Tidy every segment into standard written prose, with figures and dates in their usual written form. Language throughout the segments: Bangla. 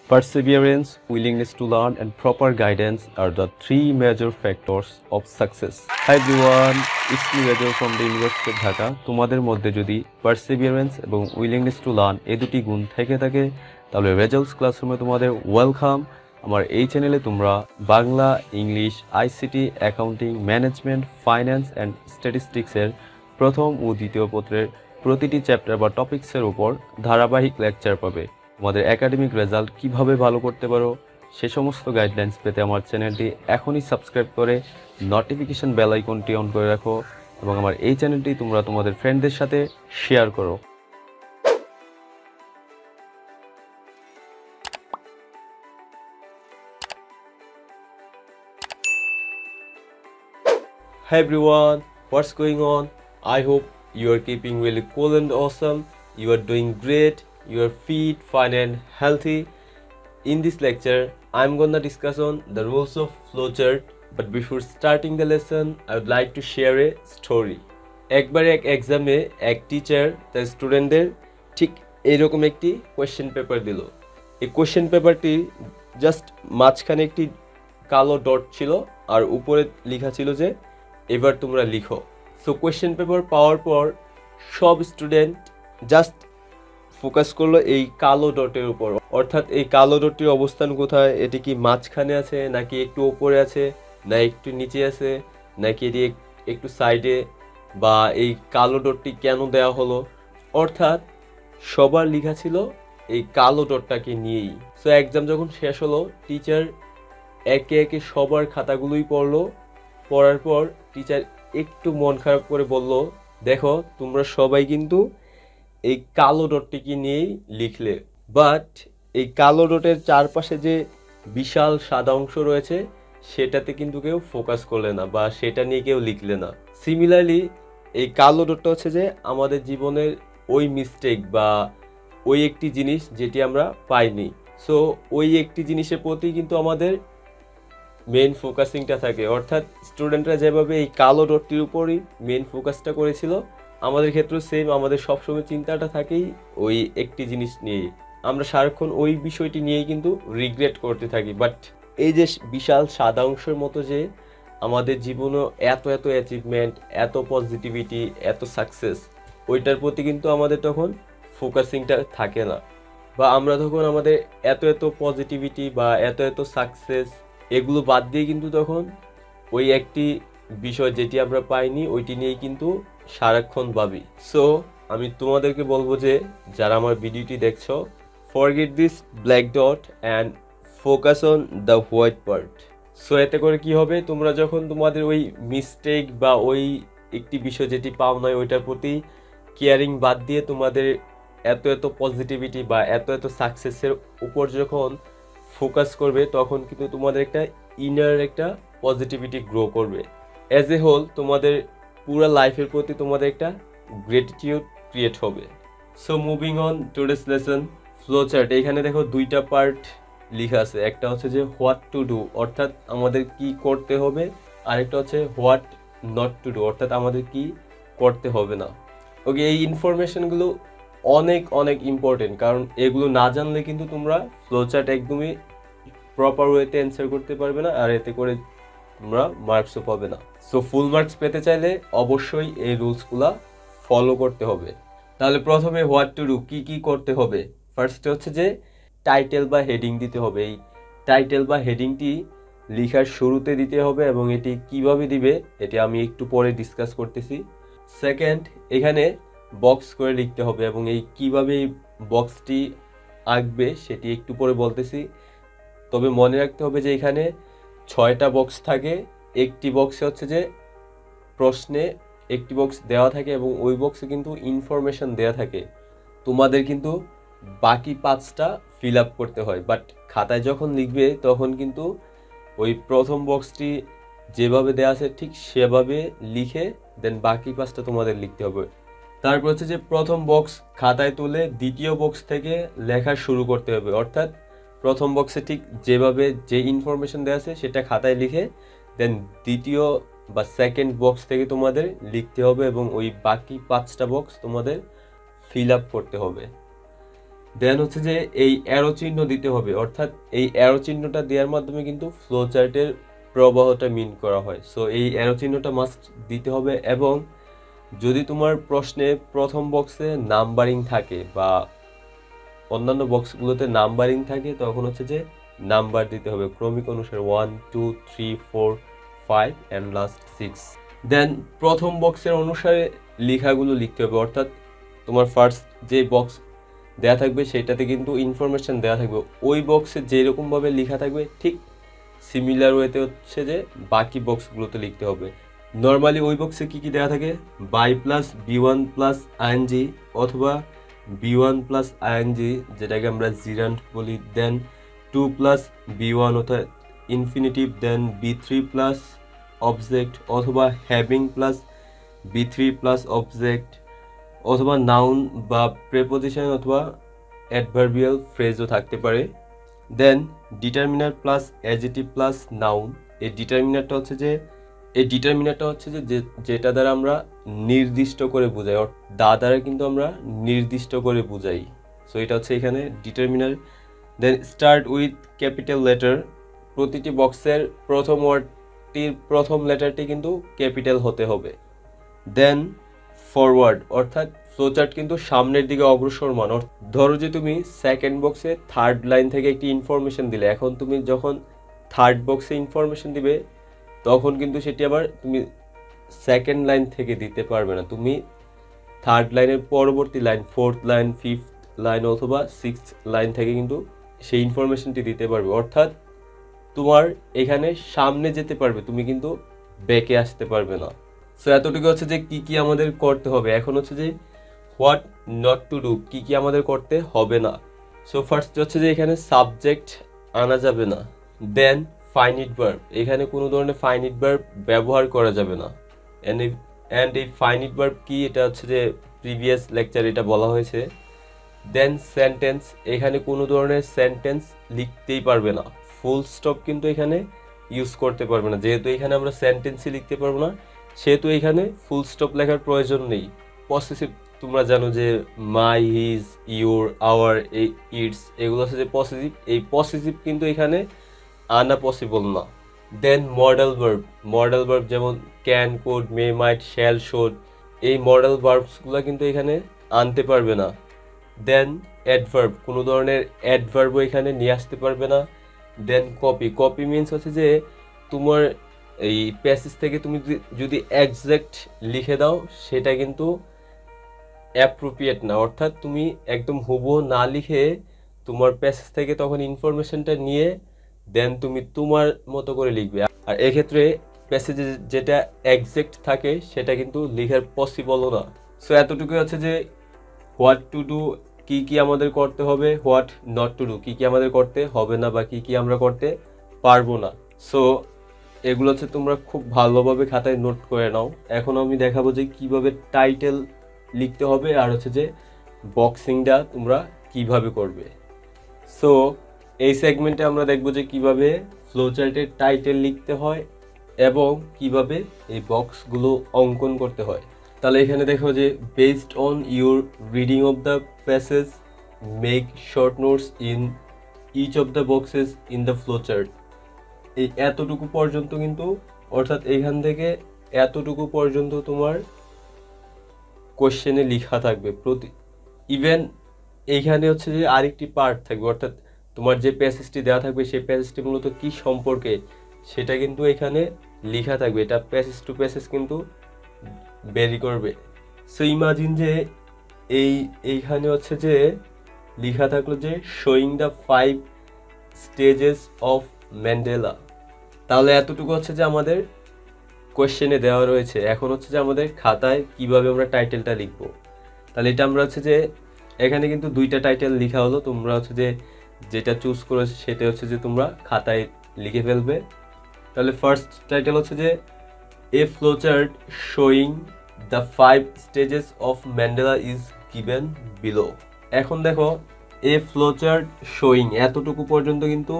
Perseverance, willingness to learn, and proper guidance are the three major factors of success. Hi everyone, it's me Rajal from the University of Dhaka. তোমাদের মধ্যে যদি perseverance এবং willingness to learn এই দুটি গুণ থেকে থাকে তাহলে রেজাল্টস ক্লাসরুমে তোমাদের ওয়েলকাম। আমার এই চ্যানেলে তোমরা Bangla, English, ICT, accounting, management, finance and স্ট্যাটিস্টিক্সের প্রথম ও দ্বিতীয় পত্রের প্রতিটি চ্যাপ্টার বা টপিকসের উপর ধারাবাহিক লেকচার পাবে। তোমাদের একাডেমিক রেজাল্ট কিভাবে ভালো করতে পারো সে সমস্ত গাইডলাইন্স পেতে আমার চ্যানেলটি এখনই সাবস্ক্রাইব করে নোটিফিকেশন বেল আইকনটি অন করে রাখো এবং আমার এই চ্যানেলটি তোমরা তোমাদের ফ্রেন্ডদের সাথে শেয়ার করো। Hi everyone, what's going on? I hope you are keeping really cool and awesome. You are doing great. You are fit, fine and healthy. In this lecture, I'm gonna discuss on the rules of flowchart. But before starting the lesson, I would like to share a story. একবার এক এক্সামে এক টিচার তার স্টুডেন্টদের ঠিক এইরকম একটি কোয়েশ্চেন পেপার দিল। এই কোয়েশ্চেন পেপারটি জাস্ট মাঝখানে একটি কালো ডট ছিল আর উপরে লেখা ছিল যে এবার তোমরা লিখো। সো কোয়েশ্চেন পেপার পাওয়ার পর সব স্টুডেন্ট জাস্ট ফোকাস করলো এই কালো ডটের উপর, অর্থাৎ এই কালো ডটটির অবস্থান কোথায়, এটি কি মাঝখানে আছে নাকি একটু উপরে আছে না একটু নিচে আছে নাকি এটি একটু সাইডে, বা এই কালো ডটটি কেন দেওয়া হলো, অর্থাৎ সবার লেখা ছিল এই কালো ডটটাকে নিয়েই। সো এক্সাম যখন শেষ হলো টিচার একে একে সবার খাতাগুলোই পড়লো। পড়ার পর টিচার একটু মন খারাপ করে বলল, দেখো তোমরা সবাই কিন্তু এই কালো ডটটিকে নিয়েই লিখলে, বাট এই কালো ডটের চারপাশে যে বিশাল সাদা অংশ রয়েছে সেটাতে কিন্তু কেউ ফোকাস করলে না বা সেটা নিয়ে কেউ লিখলে না। সিমিলারলি এই কালো ডটটা হচ্ছে যে আমাদের জীবনের ওই মিস্টেক বা ওই একটি জিনিস যেটি আমরা পাইনি। সো ওই একটি জিনিসের প্রতি কিন্তু আমাদের মেন ফোকাসিংটা থাকে, অর্থাৎ স্টুডেন্টরা যেভাবে এই কালো ডটটির উপরই মেন ফোকাসটা করেছিল আমাদের ক্ষেত্রে সেম, আমাদের সবসময় চিন্তাটা থাকেই ওই একটি জিনিস নিয়ে। আমরা সারাক্ষণ ওই বিষয়টি নিয়েই কিন্তু রিগ্রেট করতে থাকি, বাট এই যে বিশাল সাদা অংশের মতো যে আমাদের জীবনে এত এত অ্যাচিভমেন্ট, এত পজিটিভিটি, এত সাকসেস, ওইটার প্রতি কিন্তু আমাদের তখন ফোকাসিংটা থাকে না, বা আমরা তখন আমাদের এত এত পজিটিভিটি বা এত এত সাকসেস এগুলো বাদ দিয়ে কিন্তু তখন ওই একটি বিষয় যেটি আমরা পাইনি ওইটি নিয়েই কিন্তু সারাক্ষণ ভাবি। সো আমি তোমাদেরকে বলবো যে যারা আমার ভিডিওটি দেখছো, forget this black dot and focus on the white part. So এতে করে কি হবে, তোমরা যখন তোমাদের ওই মিস্টেক বা ওই একটি বিষয় যেটি পাও নয় ওইটার প্রতি কেয়ারিং বাদ দিয়ে তোমাদের এত এত পজিটিভিটি বা এত এত সাকসেসের উপর যখন ফোকাস করবে তখন কিন্তু তোমাদের একটা ইনার একটা পজিটিভিটি গ্রো করবে। অ্যাজ এ হোল তোমাদের পুরো লাইফের প্রতি তোমাদের একটা গ্রেটিটিউড ক্রিয়েট হবে। So moving on today's lesson, flow chart. এখানে দেখো দুইটা পার্ট লেখা আছে, একটা হচ্ছে যে হোয়াট টু ডু অর্থাৎ আমাদের কি করতে হবে, আরেকটা হচ্ছে হোয়াট নট টু ডু অর্থাৎ আমাদের কি করতে হবে না। ওকে, এই ইনফরমেশনগুলো অনেক অনেক ইম্পর্টেন্ট, কারণ এগুলো না জানলে কিন্তু তোমরা ফ্লো চার্ট একদমই প্রপার ওয়েতে অ্যান্সার করতে পারবে না, আর এতে করে তোমরা মার্কসও পাবে না। সো ফুল মার্কস পেতে চাইলে অবশ্যই এই রুলসগুলা ফলো করতে হবে। তাহলে প্রথমে হোয়াট টু ডু, কি কি করতে হবে। ফার্স্টে হচ্ছে যে টাইটেল বা হেডিং দিতে হবে। এই টাইটেল বা হেডিংটি লেখার শুরুতে দিতে হবে এবং এটি কিভাবে দিবে এটি আমি একটু পরে ডিসকাস করতেছি। সেকেন্ড, এখানে বক্স করে লিখতে হবে এবং এই কিভাবে এই বক্সটি আঁকবে সেটি একটু পরে বলতেছি। তবে মনে রাখতে হবে যে এখানে 6টা বক্স থাকে, একটি বক্সে হচ্ছে যে প্রশ্নে একটি বক্স দেওয়া থাকে এবং ওই বক্সে কিন্তু ইনফরমেশন দেওয়া থাকে, তোমাদের কিন্তু বাকি 5টা ফিল আপ করতে হয়। বাট খাতায় যখন লিখবে তখন কিন্তু ওই প্রথম বক্সটি যেভাবে দেওয়া আছে ঠিক সেভাবে লিখে দেন বাকি 5টা তোমাদের লিখতে হবে। তারপর হচ্ছে যে প্রথম বক্স খাতায় তুলে দ্বিতীয় বক্স থেকে লেখা শুরু করতে হবে, অর্থাৎ প্রথম বক্সে ঠিক যেভাবে যে ইনফরমেশন দেওয়া আছে সেটা খাতায় লিখে দেন দ্বিতীয় বা সেকেন্ড বক্স থেকে তোমাদের লিখতে হবে এবং ওই বাকি 5টা বক্স তোমাদের ফিল আপ করতে হবে। দেন হচ্ছে যে এই অ্যারো চিহ্ন দিতে হবে, অর্থাৎ এই অ্যারো চিহ্নটা দেওয়ার মাধ্যমে কিন্তু ফ্লো চার্টের প্রবাহটা মিন করা হয়। সো এই অ্যারো চিহ্নটা মাস্ট দিতে হবে। এবং যদি তোমার প্রশ্নে প্রথম বক্সে নাম্বারিং থাকে বা অন্যান্য বক্সগুলোতে নাম্বারিং থাকে, তখন হচ্ছে যে নাম্বার দিতে হবে ক্রমিক অনুসারে 1 2 3 4 5 অ্যান্ড লাস্ট 6। দেন প্রথম বক্সের অনুসারে লেখাগুলো লিখতে হবে, অর্থাৎ তোমার ফার্স্ট যে বক্স দেয়া থাকবে সেটাতে কিন্তু ইনফরমেশন দেওয়া থাকবে, ওই বক্সে যেরকমভাবে লেখা থাকবে ঠিক সিমিলার ওয়েতে হচ্ছে যে বাকি বক্সগুলোতে লিখতে হবে। নর্মালি ওই বক্সে কী কী দেওয়া থাকে, বাই প্লাস বি1 প্লাস আইএনজি অথবা বি1 প্লাস আইএনজি যেটাকে আমরা জিরান্ট বলি, দেন 2 প্লাস বি1 অর্থাৎ ইনফিনিটিভ, দেন বি3 প্লাস অবজেক্ট অথবা হ্যাভিং প্লাস বি3 প্লাস অবজেক্ট, অথবা নাউন বা প্রেপোজিশন অথবা অ্যাডভার্বিয়াল ফ্রেজও থাকতে পারে। Then determiner plus adjective plus noun. এই ডিটারমিনারটা হচ্ছে যে যেটা দ্বারা আমরা নির্দিষ্ট করে বোঝাই, দ্বারা কিন্তু আমরা নির্দিষ্ট করে বোঝাই। সো এটা হচ্ছে এখানে determiner. Then start with capital letter, প্রতিটি বক্সের প্রথম ওয়ার্ডটির প্রথম লেটারটি কিন্তু ক্যাপিটাল হতে হবে। দেন ফরওয়ার্ড, অর্থাৎ ফ্লোচার্ট কিন্তু সামনের দিকে অগ্রসরমান। ধরো যে তুমি সেকেন্ড বক্সে থার্ড লাইন থেকে একটি ইনফরমেশন দিলে, এখন তুমি যখন থার্ড বক্সে ইনফরমেশন দিবে তখন কিন্তু সেটি আবার তুমি সেকেন্ড লাইন থেকে দিতে পারবে না, তুমি থার্ড লাইনের পরবর্তী line, fourth line, fifth line অথবা সিক্সথ লাইন থেকে কিন্তু সেই ইনফরমেশনটি দিতে পারবে। অর্থাৎ তোমার এখানে সামনে যেতে পারবে, তুমি কিন্তু ব্যাকে আসতে পারবে না। সো এতটুকু হচ্ছে যে কি কি আমাদের করতে হবে। এখন হচ্ছে যে হোয়াট নট টু ডু, কি কি আমাদের করতে হবে না। সো ফার্স্ট হচ্ছে যে এখানে সাবজেক্ট আনা যাবে না। দেন ফাইনিট ভার্ব, এখানে কোনো ধরনের ফাইনিট ভার্ব ব্যবহার করা যাবে না। অ্যান্ড এই ফাইনিট ভার্ব কি, এটা হচ্ছে যে প্রিভিয়াস লেকচার এটা বলা হয়েছে। দেন সেন্টেন্স, এখানে কোনো ধরনের সেন্টেন্স লিখতেই পারবে না, ফুল স্টপ কিন্তু এখানে ইউজ করতে পারবে না, যেহেতু এখানে আমরা সেন্টেন্সই লিখতে পারবো না সেহেতু এখানে ফুল স্টপ লেখার প্রয়োজন নেই। পসেসিভ তোমরা জানো যে মাই, হিজ, ইউর, আওয়ার, এই ইটস, এগুলো হচ্ছে যে পসেসিভ, এই পসেসিভ কিন্তু এখানে আনা পসিবল না। দেন মডেল ভার্ব যেমন can, could, may, might, shall, should, এই মডেল ভার্বসগুলো কিন্তু এখানে আনতে পারবে না। দেন অ্যাডভার্ব, কোনো ধরনের অ্যাডভার্বও এখানে নিয়ে আসতে পারবে না। দেন কপি মিনস হচ্ছে যে তোমার এই প্যাসেজ থেকে তুমি যদি এক্সাক্ট লিখে দাও সেটা কিন্তু অ্যাপ্রোপ্রিয়েট না, অর্থাৎ তুমি একদম হুবহু না লিখে তোমার প্যাসেজ থেকে তখন ইনফরমেশনটা নিয়ে দেন তুমি তোমার মতো করে লিখবে। আর এক্ষেত্রে প্যাসেজে যেটা এক্সাক্ট থাকে সেটা কিন্তু লিখার পসিবলও না। সো এতটুকু হচ্ছে যে হোয়াট টু ডু, কি কি আমাদের করতে হবে, হোয়াট নট টু ডু, কি কি আমাদের করতে হবে না বা কি কি আমরা করতে পারবো না। সো এগুলো হচ্ছে তোমরা খুব ভালোভাবে খাতায় নোট করে নাও। এখন আমি দেখাবো যে কিভাবে টাইটেল লিখতে হবে আর হচ্ছে যে বক্সিংটা তোমরা কিভাবে করবে। সো এই সেগমেন্টে আমরা দেখবো যে কিভাবে ফ্লোচার্টের টাইটেল লিখতে হয় এবং কিভাবে এই বক্সগুলো অঙ্কন করতে হয়। তাহলে এখানে দেখো যে based on your reading of the passage make short notes in each of the boxes in the flowchart. এই এতটুকু পর্যন্ত কিন্তু, অর্থাৎ এখান থেকে এতটুকু পর্যন্ত তোমার কোশ্চেনে লেখা থাকবে। ইভেন এইখানে হচ্ছে যে আরেকটি পার্ট থাকবে, অর্থাৎ তোমার যে প্যাসেজটি দেওয়া থাকবে সেই প্যাসেজটি মূলত কি সম্পর্কে সেটা কিন্তু এখানে লেখা থাকবে। এটা প্যাসেজ টু প্যাসেজ কিন্তু ভ্যারি করবে। সো ইমাজিন যে এইখানে হচ্ছে যে লেখা থাকলো যে showing the 5 stages of Mandela. তাহলে এতটুকু হচ্ছে যে আমাদের কোয়েশ্চেনে দেওয়া রয়েছে। এখন হচ্ছে যে আমাদের খাতায় কিভাবে আমরা টাইটেলটা লিখব। তাহলে এটা আমরা হচ্ছে যে এখানে কিন্তু দুইটা টাইটেল লেখা হলো, তোমরা হচ্ছে যে যেটা চুজ করেছো সেটা হচ্ছে যে তোমরা খাতায় লিখে ফেলবে। তাহলে ফার্স্ট টাইটেল হচ্ছে যে a flowchart showing the 5 stages of Mandela is given below. এখন দেখো এ ফ্লোচার্ট শোয়িং এতটুকু পর্যন্ত কিন্তু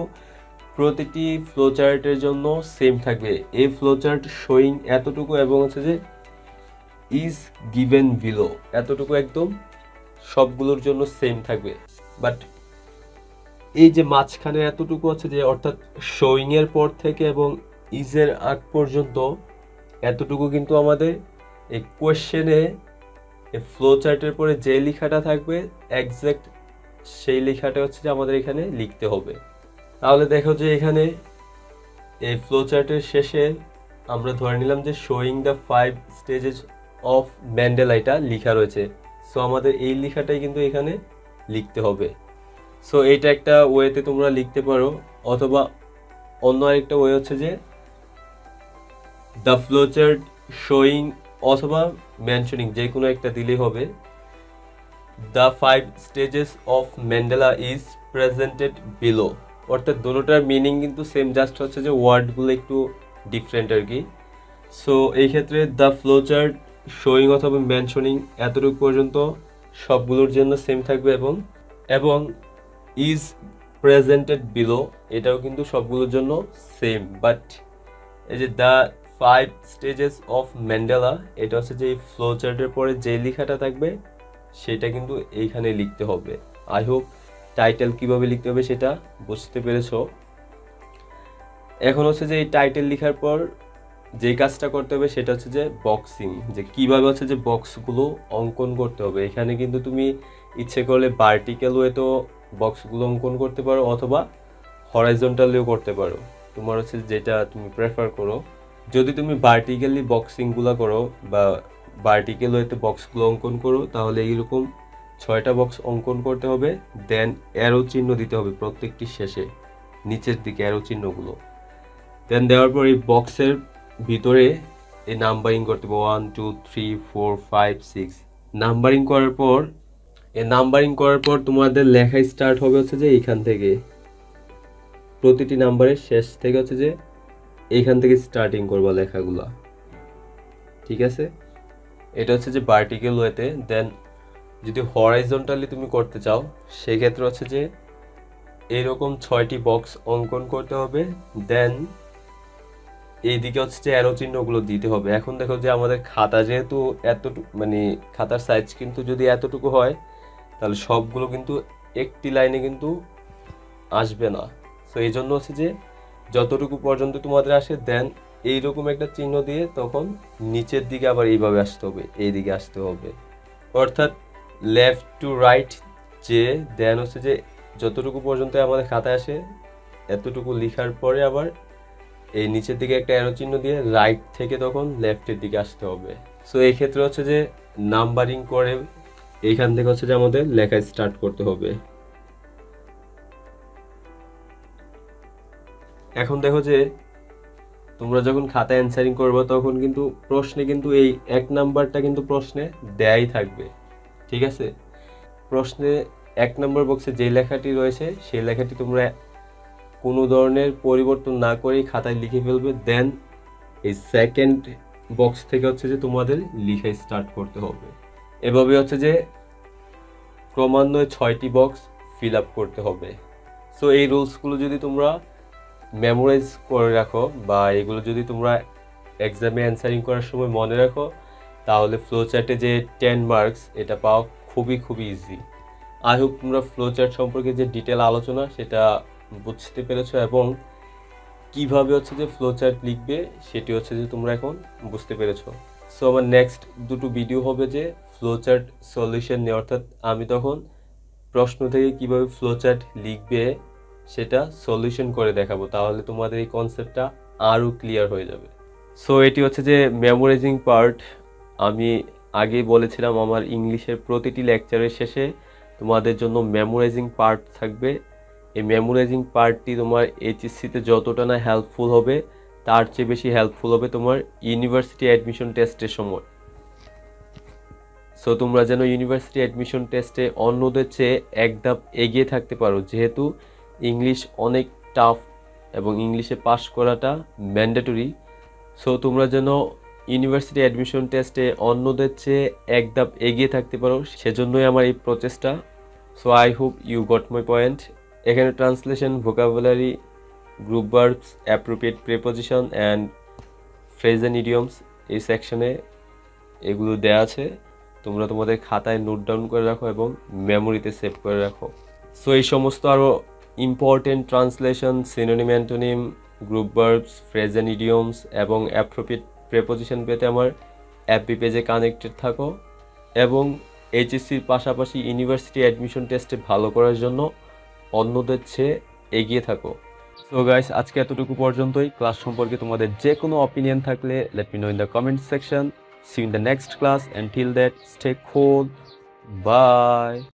প্রতিটি ফ্লোচার্টের জন্য সেম থাকবে। এ ফ্লোচার্ট শোয়িং এতটুকু এবং হচ্ছে যে ইজ গিভেন বিলো এতটুকু একদম সবগুলোর জন্য সেম থাকবে। বাট এই যে মাঝখানে এতটুকু আছে যে অর্থাৎ শোয়িং এর পর থেকে এবং ইজের আগ পর্যন্ত এতটুকু কিন্তু আমাদের এই কোয়েশ্চেনে এই ফ্লো চার্টের পরে যে লেখাটা থাকবে এক্সাক্ট সেই লেখাটা হচ্ছে যে আমাদের এখানে লিখতে হবে। তাহলে দেখো যে এখানে এই ফ্লো চার্টের শেষে আমরা ধরে নিলাম যে showing the 5 stages of Mandela এটা লেখা রয়েছে। সো আমাদের এই লেখাটাই কিন্তু এখানে লিখতে হবে। সো এইটা একটা ওয়েতে তোমরা লিখতে পারো, অথবা অন্য আরেকটা ওয়ে হচ্ছে যে দ্য ফ্লো চার্ট শোয়িং অথবা মেনশনিং, যে কোনো একটা দিলেই হবে। The 5 stages of Mandela is presented below, অর্থাৎ দুটোটার মিনিং কিন্তু সেম, জাস্ট হচ্ছে যে ওয়ার্ডগুলো একটু ডিফারেন্ট আর কি। সো এই ক্ষেত্রে দ্য ফ্লো চার্ট শোয়িং অথবা মেনশনিং এতটুকু পর্যন্ত সবগুলোর জন্য সেম থাকবে, এবং ইজ প্রেজেন্টেড বিলো এটাও কিন্তু সবগুলোর জন্য সেম। বাট এই যে দ্য 5 স্টেজেস অফ ম্যান্ডেলা এটা হচ্ছে যে এই ফ্লো চার্টের পরে যে লেখাটা থাকবে সেটা কিন্তু এইখানে লিখতে হবে। আই হোপ টাইটেল কিভাবে লিখতে হবে সেটা বুঝতে পেরেছো। এখন হচ্ছে যে এই টাইটেল লেখার পর যে কাজটা করতে হবে সেটা হচ্ছে যে বক্সিং, যে কিভাবে হচ্ছে যে বক্সগুলো অঙ্কন করতে হবে। এখানে কিন্তু তুমি ইচ্ছে করলে ভার্টিক্যাল ওয়েতেও বক্সগুলো অঙ্কন করতে পারো, অথবা হরাইজন্টালিও করতে পারো, তোমার হচ্ছে যেটা তুমি প্রেফার করো। যদি তুমি ভার্টিক্যালি বক্সিংগুলো করো বা ভার্টিক্যাল ওয়েতে বক্সগুলো অঙ্কন করো, তাহলে এইরকম 6টা বক্স অঙ্কন করতে হবে। দেন অ্যারো চিহ্ন দিতে হবে প্রত্যেকটি শেষে, নিচের দিকে অ্যারো চিহ্নগুলো। দেন দেওয়ার পর এই বক্সের ভিতরে এই নাম্বারিং করতে হবে 1 2 3 4 5 6। নাম্বারিং করার পর তোমাদের লেখা স্টার্ট হবে হচ্ছে যে এইখান থেকে, প্রতিটি নাম্বারের শেষ থেকে হচ্ছে যে এইখান থেকে স্টার্টিং করবা লেখাগুলা, ঠিক আছে? এটা হচ্ছে যে ভার্টিক্যাল ওয়েতে। দেন যদি হরাইজন্টালি তুমি করতে চাও সেক্ষেত্রে হচ্ছে যে এইরকম 6টি বক্স অঙ্কন করতে হবে। দেন এইদিকে হচ্ছে যে অ্যারো চিহ্নগুলো দিতে হবে। এখন দেখো যে আমাদের খাতা যেহেতু এতটুকু, মানে খাতার সাইজ কিন্তু যদি এতটুকু হয় তাহলে সবগুলো কিন্তু একটি লাইনে কিন্তু আসবে না। সো এই জন্য হচ্ছে যে যতটুকু পর্যন্ত তোমাদের আসে দেন এইরকম একটা চিহ্ন দিয়ে তখন নিচের দিকে আবার এইভাবে আসতে হবে, এই দিকে আসতে হবে, অর্থাৎ লেফট টু রাইট। যে দেন হচ্ছে যে যতটুকু পর্যন্ত আমাদের খাতায় আসে এতটুকু লেখার পরে আবার এই নিচের দিকে একটা অ্যারো চিহ্ন দিয়ে রাইট থেকে তখন লেফটের দিকে আসতে হবে। সো এই ক্ষেত্রে হচ্ছে যে নাম্বারিং করে এইখান থেকে হচ্ছে যে আমাদের লেখা স্টার্ট করতে হবে। এখন দেখো যে তোমরা যখন খাতায় অ্যান্সারিং করবে তখন কিন্তু প্রশ্নে কিন্তু এই 1 নাম্বারটা কিন্তু প্রশ্নে দেয়াই থাকবে, ঠিক আছে? প্রশ্নে 1 নম্বর বক্সে যে লেখাটি রয়েছে সেই লেখাটি তোমরা কোনো ধরনের পরিবর্তন না করেই খাতায় লিখে ফেলবে। দেন এই সেকেন্ড বক্স থেকে হচ্ছে যে তোমাদের লিখে স্টার্ট করতে হবে। এভাবে হচ্ছে যে ক্রমান্বয়ে 6টি বক্স ফিল আপ করতে হবে। সো এই রুলসগুলো যদি তোমরা মেমোরাইজ করে রাখো বা এগুলো যদি তোমরা এক্সামে অ্যান্সারিং করার সময় মনে রাখো, তাহলে ফ্লো চার্টে যে 10 মার্কস এটা পাওয়া খুবই ইজি। আই হোপ তোমরা ফ্লো চার্ট সম্পর্কে যে ডিটেল আলোচনা সেটা বুঝতে পেরেছো, এবং কিভাবে হচ্ছে যে ফ্লো চার্ট লিখবে সেটি হচ্ছে যে তোমরা এখন বুঝতে পেরেছো। সো আমার নেক্সট দুটো ভিডিও হবে যে ফ্লো চার্ট সলিউশন নিয়ে, অর্থাৎ আমি তখন প্রশ্ন থেকে কিভাবে ফ্লো চার্ট লিখবে সেটা সলিউশন করে দেখাবো, তাহলে তোমাদের এই কনসেপ্টটা আরও ক্লিয়ার হয়ে যাবে। সো এটি হচ্ছে যে মেমোরাইজিং পার্ট। আমি আগেই বলেছিলাম আমার ইংলিশের প্রতিটি লেকচারের শেষে তোমাদের জন্য মেমোরাইজিং পার্ট থাকবে। এই মেমোরাইজিং পার্টটি তোমার এইচএসসিতে যতটা না হেল্পফুল হবে তার চেয়ে বেশি হেল্পফুল হবে তোমার ইউনিভার্সিটি অ্যাডমিশন টেস্টের সময়। সো তোমরা যেন ইউনিভার্সিটি অ্যাডমিশন টেস্টে অন্যদের চেয়ে এক ধাপ এগিয়ে থাকতে পারো, যেহেতু ইংলিশ অনেক টাফ এবং ইংলিশে পাস করাটা ম্যান্ডেটরি। সো তোমরা যেন ইউনিভার্সিটি অ্যাডমিশন টেস্টে অন্যদের চেয়ে এক ধাপ এগিয়ে থাকতে পারো, সেজন্যই আমার এই প্রচেষ্টা। So I hope you got my point. এখানে translation, vocabulary, group verbs, appropriate preposition and phrase and idioms এই সেকশনে এগুলো দেওয়া আছে। তোমরা তোমাদের খাতায় নোট ডাউন করে রাখো এবং মেমোরিতে সেভ করে রাখো। সো এই সমস্ত আরও important translation, synonym, antonym, group verbs, phrase and idioms এবং অ্যাপ্রোপ্রিয়েট প্রেপোজিশন পেতে আমার অ্যাপি পেজে কানেক্টেড থাকো এবং এইচএসসির পাশাপাশি ইউনিভার্সিটি অ্যাডমিশন টেস্টে ভালো করার জন্য অন্যদের চেয়ে এগিয়ে থাকো। সো গাইস, আজকে এতটুকু পর্যন্তই। ক্লাস সম্পর্কে তোমাদের যে কোনো অপিনিয়ন থাকলে let me know in the comment section. See you in the next class, and till that stay cool, by.